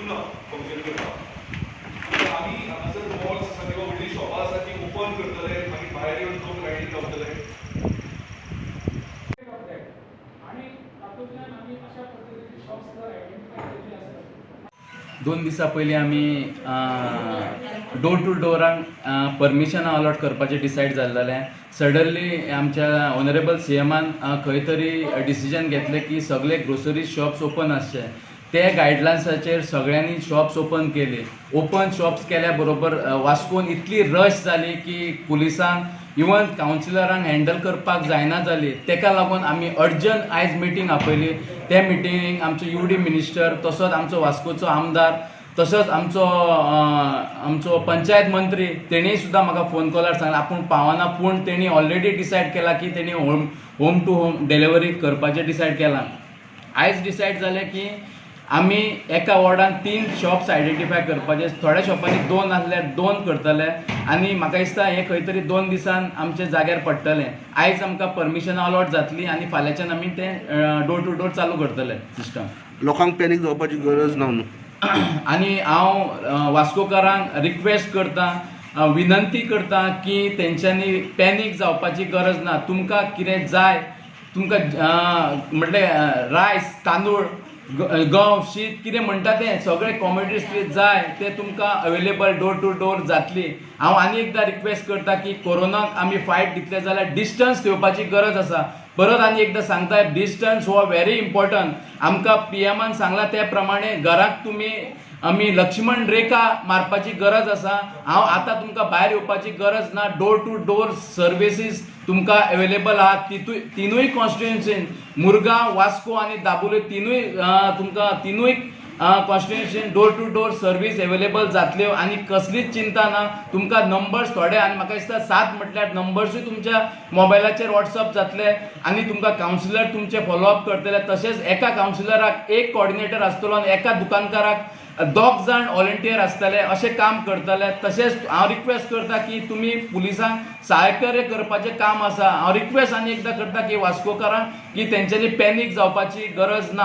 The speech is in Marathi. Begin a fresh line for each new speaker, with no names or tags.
ना फंक्शन करता आम्ही हांगासर मॉल्स आसा किंवा व्हडली शॉपां आसा ती ओपन करतले मागीर भायर येवन लोक लायनीन रावतले
आणि तातूंतल्यान आमी अशा पद्दतीचे शॉप्स जर आयडेंटिफाय केल्ले आसत
2 दिसां पयलीं आमी डोर टू डोरांक परमिशनां अलॉट करपाचें डिसायड जाल्लें. सडनली आमच्या ऑनरेबल सीएमान खंय तरी डिसिजन घेतलें की सगळे ग्रोसरी शॉप्स ओपन आसचे. ते गायडलायन्साचेर सगळ्यांनी शॉप्स ओपन केली. ओपन शॉप्स केल्या बरोबर वास्कोन इतली रश जाली की पुलिसांक इवन कावन्सिलरांक हँडल करपाक जायना जाली. तेका लागून आमी अर्जंट आयज मिटींग आपयली. ते मिटिंगेक आमचो UD मिनिस्टर तसोच आमचो वास्कोचो आमदार तसोच आमचो पंचायत मंत्री तेणीय सुद्दां म्हाका फोन कॉलार सांगला आपूण पावना पूण तेणी ऑलरेडी डिसायड केला की तेणी होम टू होम डिलिव्हरी करपाचें डिसायड केलां. आयज डिसायड जालें की आमी एका वॉर्डान 3 शॉप्स आयडेंटिफाय करपाचे. थोड्या शॉपांनी 2 आसल्यार 2 करतले आनी म्हाका दिसता हें खंय तरी 2 दिसान आमचे जाग्यार पडटलें. आयज आमकां परमिशनां अलॉट जातली आनी फाल्यांच्यान आमी तें डोर टू डोर चालू करतले सिस्टम.
लोकांक पॅनीक जावपाची गरज ना न्हू.
आनी हांव वास्कोकारांक रिक्वेस्ट करता विनंती करता की तेंच्यांनी पॅनीक जावपाची गरज ना. तुमकां कितें जाय तुमकां म्हटल्यार रायस तांदूळ गंव शीत कितें म्हणटा तें सगळे कॉमोडिटीज कितें जाय ते तुमकां अवेलेबल डोर टू डोर जातली. हांव आनी एकदां रिक्वेस्ट करता की कोरोनाक आमी फायट दितले जाल्यार डिस्टन्स ठेवपाची गरज आसा. परत आनी एकदां सांगता डिस्टन्स हो व्हेरी इम्पॉर्टंट. आमकां PMन सांगला त्या प्रमाणे घराक आमी लक्ष्मण रेखा मारपाची गरज आसा. हांव आतां तुमकां भायर येवपाची गरज ना. डोर टू डोर सर्विसीस तुमकां अवेलेबल आहा. तिनूय कॉन्स्टिट्युएन्सीन मुरगांव वास्को आनी दाबोळे तुमकां तिनूय कॉन्स्टिट्युएन्सीन door to door service available जातल्यो आनी कसलीच चिंता ना. तुमकां नंबर्स थोडे आनी म्हाका दिसता 7 म्हटल्यार नंबर्सूय तुमच्या मोबायलाचेर WhatsApp जातले आनी तुमकां कावन्सिलर तुमचे फॉलोअप करतले. तशेंच एका कावन्सिलराक 1 कॉर्डिनेटर आसतलो आनी एका दुकानकाराक 2 जाण व्हॉलंटियर आसतले. अशें काम करतले. तशेंच हांव रिक्वेस्ट करता की तुमी पुलिसांक सहकार्य करपाचें काम आसा. हांव रिक्वेस्ट आनी एकदां करता की वास्कोकारांक की तेंच्यांनी पॅनीक जावपाची गरज ना.